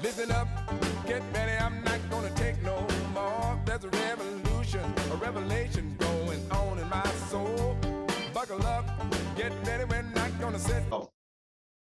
Listen up, get ready, I'm not gonna take no more. There's a revolution, a revelation going on in my soul. Buckle up, get ready, we're not gonna sit.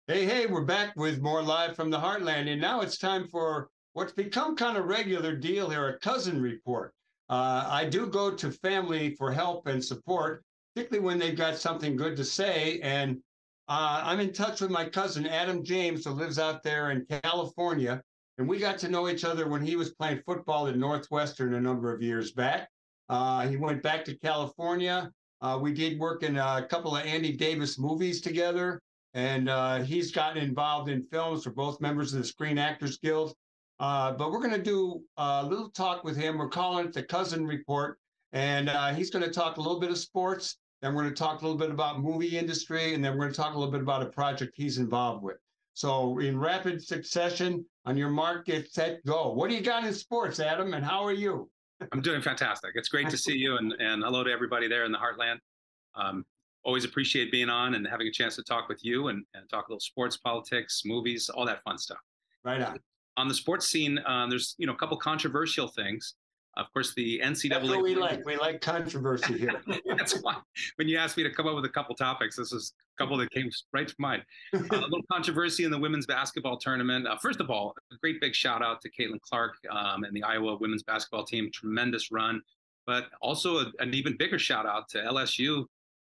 Hey, we're back with more live from the Heartland, and now it's time for what's become kind of regular deal here, a cousin report. I do go to family for help and support, particularly when they've got something good to say, and I'm in touch with my cousin, Adam James, who lives out there in California, and we got to know each other when he was playing football at Northwestern a number of years back. He went back to California. We did work in a couple of Andy Davis movies together, and he's gotten involved in films. We're both members of the Screen Actors Guild. But we're going to do a little talk with him. We're calling it the Cousin Report, and he's going to talk a little bit of sports. Then we're going to talk a little bit about movie industry, and then we're going to talk a little bit about a project he's involved with. So in rapid succession, on your mark, get set, go. What do you got in sports, Adam, and how are you? I'm doing fantastic. It's great to see you, and hello to everybody there in the Heartland. Always appreciate being on and having a chance to talk with you and talk a little sports, politics, movies, all that fun stuff. Right on. On the sports scene, there's a couple controversial things. Of course, the NCAA. That's what we like. We like controversy here. That's why when you asked me to come up with a couple topics, this is a couple that came right to mind. A little controversy in the women's basketball tournament. First of all, a great big shout out to Caitlin Clark and the Iowa women's basketball team. Tremendous run, but also an even bigger shout out to LSU.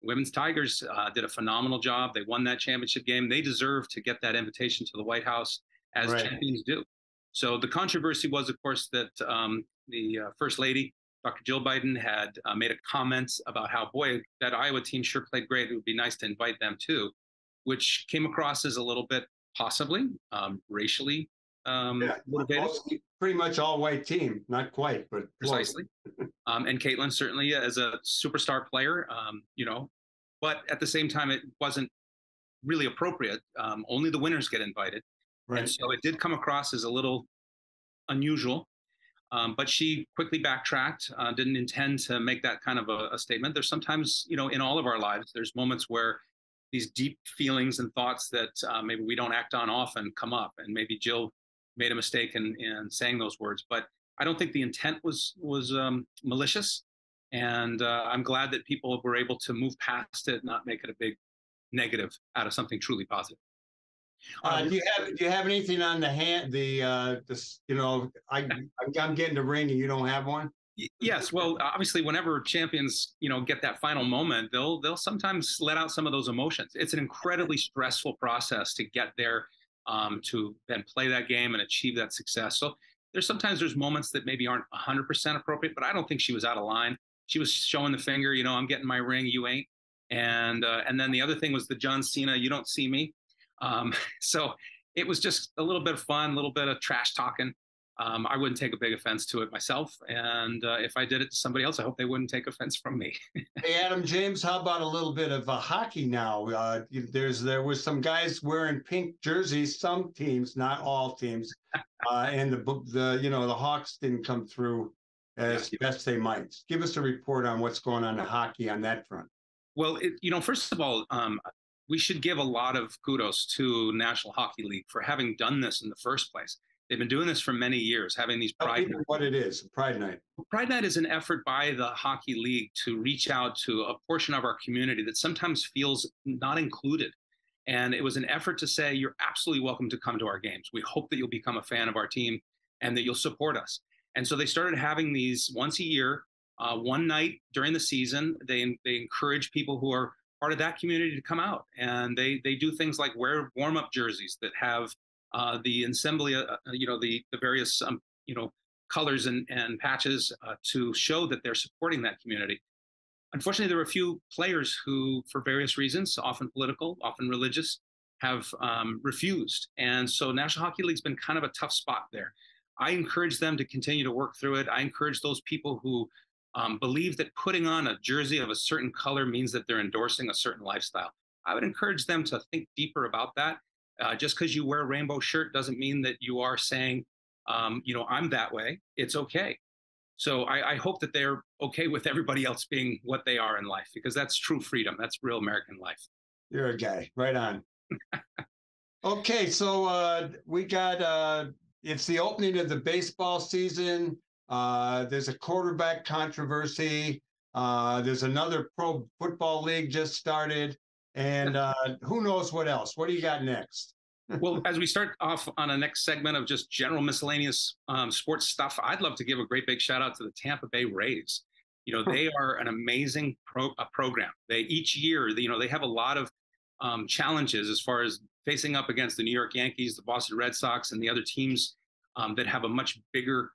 Women's Tigers did a phenomenal job. They won that championship game. They deserve to get that invitation to the White House as champions do. So the controversy was, of course, that the First Lady, Dr. Jill Biden, had made a comment about how, boy, that Iowa team sure played great. It would be nice to invite them too, which came across as a little bit possibly racially motivated. Pretty much all white team, not quite, but precisely. And Caitlin certainly as a superstar player, but at the same time, it wasn't really appropriate. Only the winners get invited. Right. And so it did come across as a little unusual, but she quickly backtracked, didn't intend to make that kind of a statement. There's sometimes, in all of our lives, there's moments where these deep feelings and thoughts that maybe we don't act on often come up. And maybe Jill made a mistake in saying those words. But I don't think the intent was malicious. And I'm glad that people were able to move past it, not make it a big negative out of something truly positive. Do you have anything on the hand? I'm getting the ring and you don't have one. Yes, well, obviously, whenever champions get that final moment, they'll sometimes let out some of those emotions. It's an incredibly stressful process to get there, to then play that game and achieve that success. So there's moments that maybe aren't 100% appropriate, but I don't think she was out of line. She was showing the finger, I'm getting my ring, you ain't. And then the other thing was the John Cena, you don't see me. So it was just a little bit of fun, a little bit of trash talking. I wouldn't take a big offense to it myself. And if I did it to somebody else, I hope they wouldn't take offense from me. Hey, Adam James, how about a little bit of hockey now? There was some guys wearing pink jerseys, some teams, not all teams. And the Hawks didn't come through as best they might. Give us a report on what's going on in hockey on that front. Well, first of all, we should give a lot of kudos to National Hockey League for having done this in the first place. They've been doing this for many years, having these Pride Nights. What it is, Pride Night. Pride Night is an effort by the Hockey League to reach out to a portion of our community that sometimes feels not included. And it was an effort to say, you're absolutely welcome to come to our games. We hope that you'll become a fan of our team and that you'll support us. And so they started having these once a year, one night during the season. They encourage people who are part of that community to come out, and they do things like wear warm-up jerseys that have the assembly, the various colors and patches to show that they're supporting that community. Unfortunately, there were a few players who, for various reasons, often political, often religious, have refused, and so National Hockey League's been kind of a tough spot there. I encourage them to continue to work through it. I encourage those people who believe that putting on a jersey of a certain color means that they're endorsing a certain lifestyle. I would encourage them to think deeper about that. Just because you wear a rainbow shirt doesn't mean that you are saying, I'm that way. It's okay. So I hope that they're okay with everybody else being what they are in life, because that's true freedom. That's real American life. You're a guy. Right on. Okay, so we got it's the opening of the baseball season. There's a quarterback controversy. There's another pro football league just started. And who knows what else? What do you got next? Well, as we start off on a next segment of just general miscellaneous sports stuff, I'd love to give a great big shout out to the Tampa Bay Rays. They are an amazing program. Each year, they have a lot of challenges as far as facing up against the New York Yankees, the Boston Red Sox, and the other teams that have a much bigger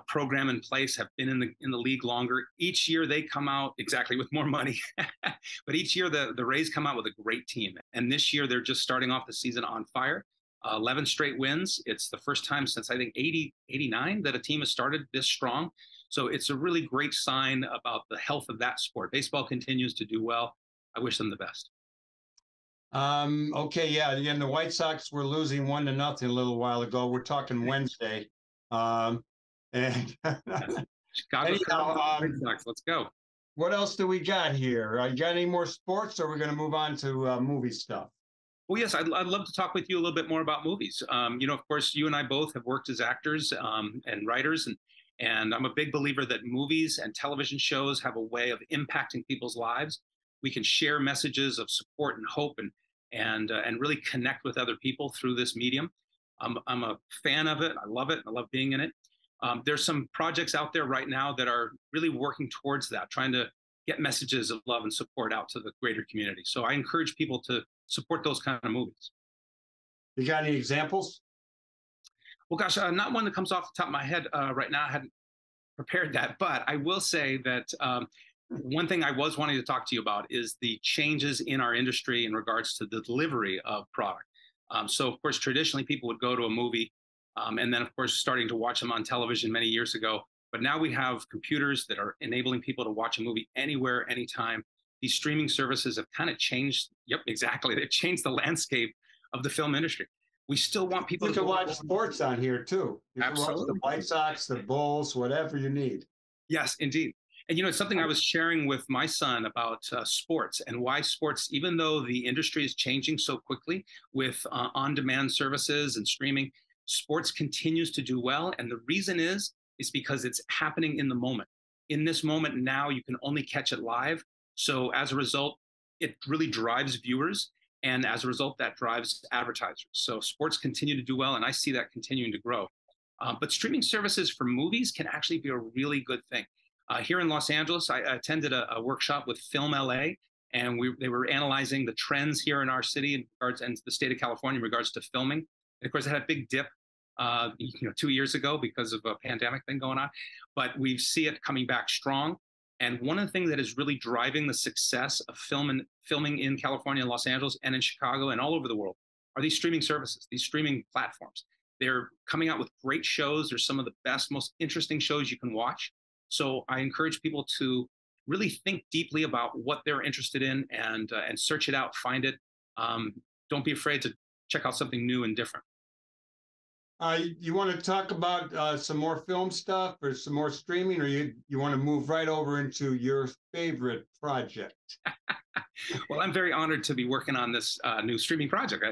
program in place, have been in the league longer. Each year they come out exactly with more money, but each year the Rays come out with a great team. And this year they're just starting off the season on fire. 11 straight wins. It's the first time since I think 89 that a team has started this strong. So it's a really great sign about the health of that sport. Baseball continues to do well. I wish them the best. Okay, yeah. Again, the White Sox were losing 1-0 a little while ago. We're talking Wednesday. And Chicago anyhow, White Sox, let's go. What else do we got here? You got any more sports, or we're going to move on to movie stuff? Well, yes, I'd love to talk with you a little bit more about movies. Of course, you and I both have worked as actors and writers, and I'm a big believer that movies and television shows have a way of impacting people's lives. We can share messages of support and hope, and really connect with other people through this medium. I'm a fan of it. I love it. I love being in it. There's some projects out there right now that are really working towards that, trying to get messages of love and support out to the greater community. So I encourage people to support those kind of movies. You got any examples? Well, gosh, not one that comes off the top of my head right now. I hadn't prepared that, but I will say that one thing I was wanting to talk to you about is the changes in our industry in regards to the delivery of product. So, of course, traditionally people would go to a movie and then, of course, starting to watch them on television many years ago. But now we have computers that are enabling people to watch a movie anywhere, anytime. These streaming services have kind of changed. Yep, exactly. They've changed the landscape of the film industry. We still want people to watch sports on here, too. You Absolutely. Can watch the White Sox, the Bulls, whatever you need. Yes, indeed. And, it's something I was sharing with my son about sports and why sports, even though the industry is changing so quickly with on-demand services and streaming, sports continues to do well. And the reason is because it's happening in the moment. In this moment now, you can only catch it live. So as a result, it really drives viewers. And as a result, that drives advertisers. So sports continue to do well, and I see that continuing to grow. But streaming services for movies can actually be a really good thing. Here in Los Angeles, I attended a workshop with Film LA, and they were analyzing the trends here in our city in regards, and the state of California in regards to filming. And of course, it had a big dip 2 years ago because of a pandemic thing going on, but we see it coming back strong. And one of the things that is really driving the success of filming in California and Los Angeles and in Chicago and all over the world are these streaming services, these streaming platforms. They're coming out with great shows. They're some of the best, most interesting shows you can watch. So I encourage people to really think deeply about what they're interested in and search it out, find it. Don't be afraid to check out something new and different. You want to talk about some more film stuff or some more streaming, or you want to move right over into your favorite project? Well, I'm very honored to be working on this new streaming project.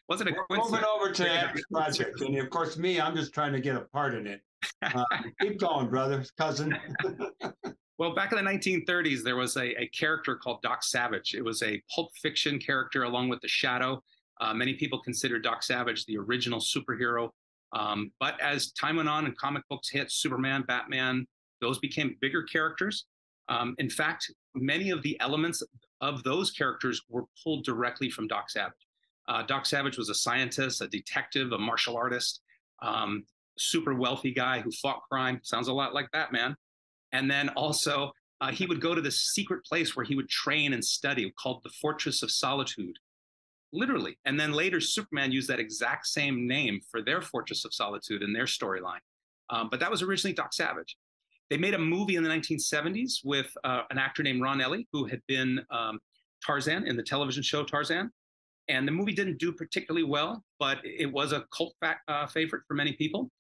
Wasn't a coincidence. Moving over to that project, and of course, I'm just trying to get a part in it. Keep going, brother, cousin. Well, back in the 1930s, there was a character called Dok Sauvage. It was a Pulp Fiction character along with the Shadow. Many people consider Dok Sauvage the original superhero. But as time went on and comic books hit, Superman, Batman, those became bigger characters. In fact, many of the elements of those characters were pulled directly from Dok Sauvage. Dok Sauvage was a scientist, a detective, a martial artist, super wealthy guy who fought crime. Sounds a lot like Batman. And then also, he would go to this secret place where he would train and study called the Fortress of Solitude. Literally. And then later, Superman used that exact same name for their Fortress of Solitude in their storyline. But that was originally Dok Sauvage. They made a movie in the 1970s with an actor named Ron Ellie, who had been Tarzan in the television show Tarzan. And the movie didn't do particularly well, but it was a cult favorite for many people.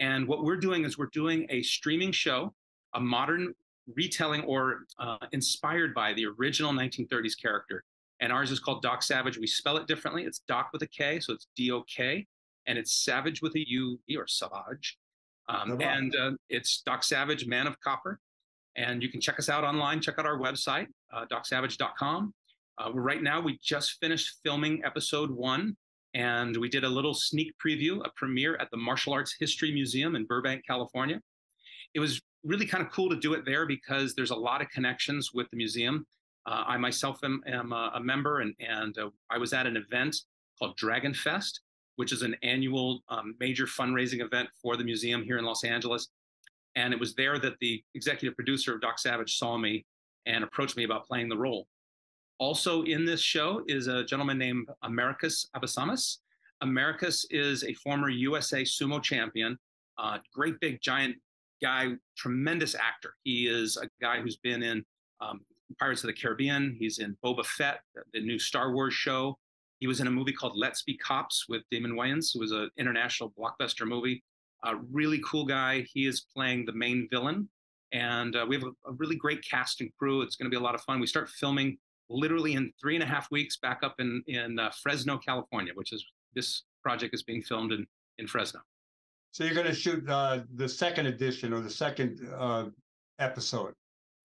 And what we're doing is we're doing a streaming show, a modern retelling or inspired by the original 1930s character. And ours is called Dok Sauvage. We spell it differently. It's Dok with a K, so it's D-O-K. and it's Savage with a U, or Sauvage. It's Dok Sauvage, Man of Copper. And you can check us out online. Check out our website, doksavage.com. Right now, we just finished filming episode 1, and we did a little sneak preview, a premiere at the Martial Arts History Museum in Burbank, California. It was really kind of cool to do it there because there's a lot of connections with the museum. I myself am a member, and I was at an event called Dragon Fest, which is an annual major fundraising event for the museum here in Los Angeles. And it was there that the executive producer of Dok Sauvage saw me and approached me about playing the role. Also in this show is a gentleman named Americus Abasamas. Americus is a former USA sumo champion, great big giant guy, tremendous actor. He is a guy who's been in Pirates of the Caribbean. He's in Boba Fett, the new Star Wars show. He was in a movie called Let's Be Cops with Damon Wayans. It was an international blockbuster movie. A really cool guy. He is playing the main villain. And we have a really great cast and crew. It's going to be a lot of fun. We start filming literally in 3.5 weeks back up in Fresno, California, which is, this project is being filmed in Fresno. So you're going to shoot the second edition or the second episode?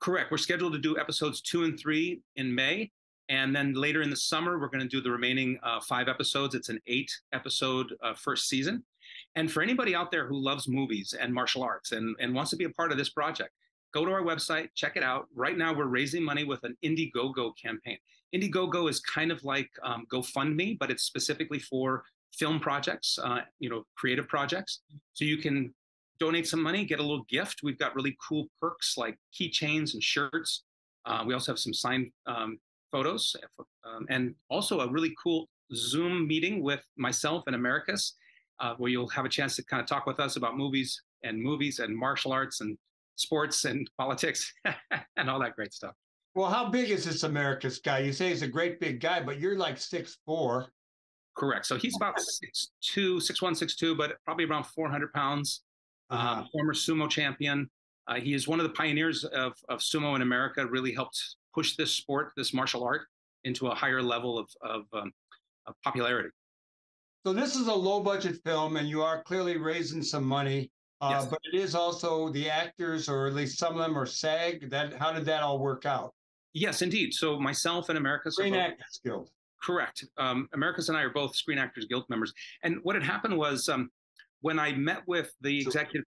Correct. We're scheduled to do episodes 2 and 3 in May. And then later in the summer, we're going to do the remaining 5 episodes. It's an 8-episode first season. And for anybody out there who loves movies and martial arts and wants to be a part of this project, go to our website, check it out. Right now, we're raising money with an Indiegogo campaign. Indiegogo is kind of like GoFundMe, but it's specifically for film projects, creative projects. So you can donate some money, get a little gift. We've got really cool perks like keychains and shirts. We also have some signed photos, and also a really cool Zoom meeting with myself and Americus, where you'll have a chance to kind of talk with us about movies and martial arts and sports and politics and all that great stuff. Well, how big is this Americus guy? You say he's a great big guy, but you're like 6'4". Correct. So he's about 6'1", 6'2", but probably around 400 pounds. Former sumo champion. He is one of the pioneers of sumo in America, really helped push this sport, this martial art, into a higher level of popularity. So this is a low-budget film, and you are clearly raising some money, yes. But it is also the actors, or at least some of them, are SAG. How did that all work out? Yes, indeed. So myself and Americus... Screen Actors Guild. Correct. Americus and I are both Screen Actors Guild members. And what had happened was when I met with the executive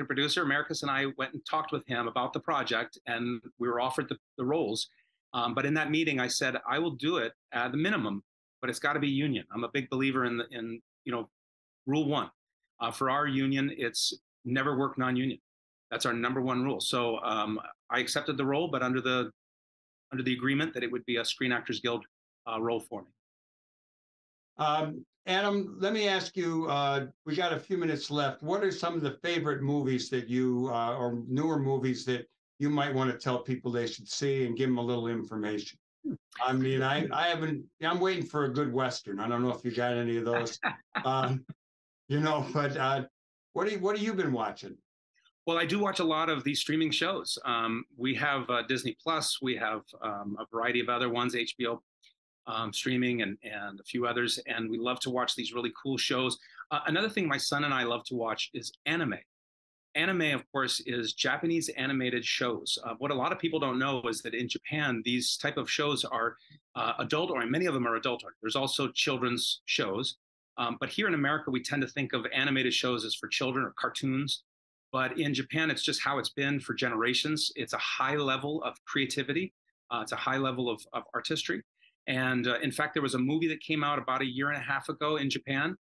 producer, Americus and I went and talked with him about the project, and we were offered the roles. But in that meeting, I said, I will do it at the minimum, but it's got to be union. I'm a big believer in Rule 1. For our union, it's never work non-union. That's our number 1 rule. So I accepted the role, but under the agreement that it would be a Screen Actors Guild role for me. Adam, let me ask you, we got a few minutes left. What are some of the favorite movies that you, or newer movies that you might want to tell people they should see and give them a little information? I mean, I'm waiting for a good Western. I don't know if you got any of those, but what have you been watching? Well, I do watch a lot of these streaming shows. We have Disney Plus. We have a variety of other ones, HBO streaming and a few others. And we love to watch these really cool shows. Another thing my son and I love to watch is anime. Anime, of course, is Japanese animated shows. What a lot of people don't know is that in Japan, these type of shows are adult, or many of them are adult. There's also children's shows. But here in America, we tend to think of animated shows as for children or cartoons. But in Japan, it's just how it's been for generations. It's a high level of creativity. It's a high level of artistry. And in fact, there was a movie that came out about 1.5 years ago in Japan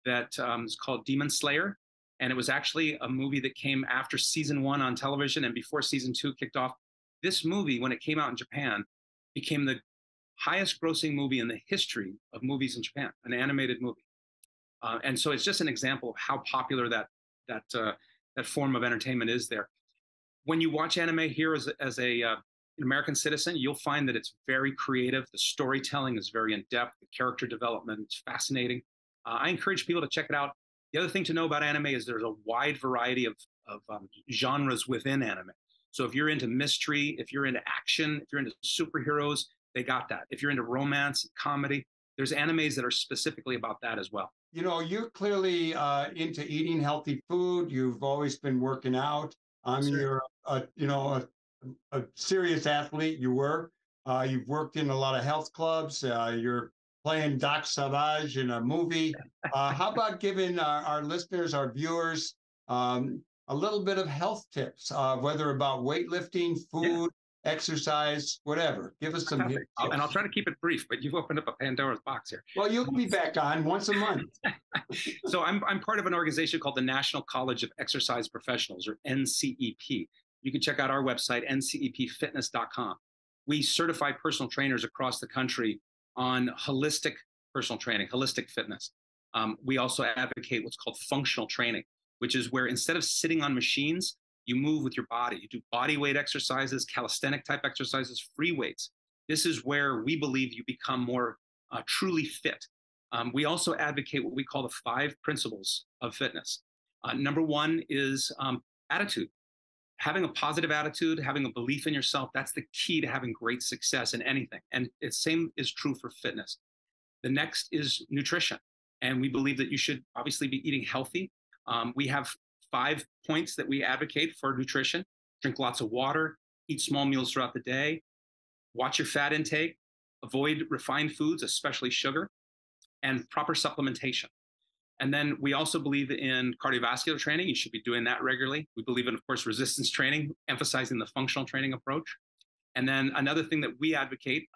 that is called Demon Slayer. And it was actually a movie that came after season 1 on television and before season 2 kicked off. This movie, when it came out in Japan, became the highest grossing movie in the history of movies in Japan, an animated movie. And so it's just an example of how popular that form of entertainment is there. When you watch anime here as an American citizen, you'll find that it's very creative. The storytelling is very in-depth. The character development is fascinating. I encourage people to check it out. The other thing to know about anime is there's a wide variety of genres within anime. So if you're into mystery, if you're into action, if you're into superheroes, they got that. If you're into romance, comedy, there's animes that are specifically about that as well. You know, you're clearly into eating healthy food. You've always been working out. Sure. You're a serious athlete. You were. You've worked in a lot of health clubs. You're playing Dok Sauvage in a movie. How about giving our listeners, our viewers, a little bit of health tips, whether about weightlifting, food, exercise, whatever. Give us some tips. And I'll try to keep it brief, but you've opened up a Pandora's box here. Well, you'll be back on once a month. So I'm part of an organization called the National College of Exercise Professionals, or NCEP. You can check out our website, ncepfitness.com. We certify personal trainers across the country on holistic personal training, holistic fitness. We also advocate what's called functional training, which is where instead of sitting on machines, you move with your body. You do body weight exercises, calisthenic type exercises, free weights. This is where we believe you become more truly fit. We also advocate what we call the 5 principles of fitness. Number 1 is attitude. Having a positive attitude, having a belief in yourself, that's the key to having great success in anything. And the same is true for fitness. The next is nutrition. And we believe that you should obviously be eating healthy. We have 5 points that we advocate for nutrition. Drink lots of water, eat small meals throughout the day, watch your fat intake, avoid refined foods, especially sugar, and proper supplementation. And then we also believe in cardiovascular training. You should be doing that regularly. We believe in, of course, resistance training, emphasizing the functional training approach. And then another thing that we advocate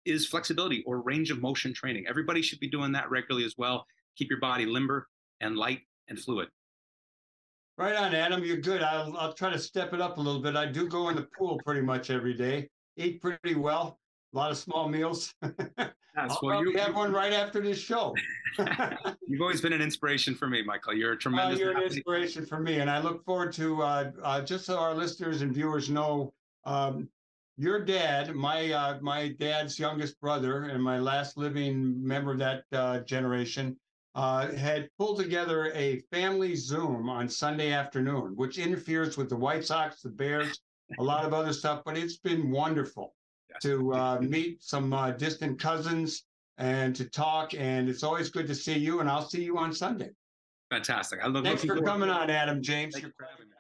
is flexibility or range of motion training. Everybody should be doing that regularly as well. Keep your body limber and light and fluid. Right on, Adam. You're good. I'll try to step it up a little bit. I do go in the pool pretty much every day. Eat pretty well. A lot of small meals. You have one right after this show. You've always been an inspiration for me, Michael. You're a tremendous. You're an inspiration for me, and I look forward to just so our listeners and viewers know, your dad, my dad's youngest brother, and my last living member of that generation, had pulled together a family Zoom on Sunday afternoon, which interferes with the White Sox, the Bears, a lot of other stuff, but it's been wonderful to meet some distant cousins and to talk. And it's always good to see you, and I'll see you on Sunday. Fantastic. Thanks for coming on, Adam James. Thanks for having me.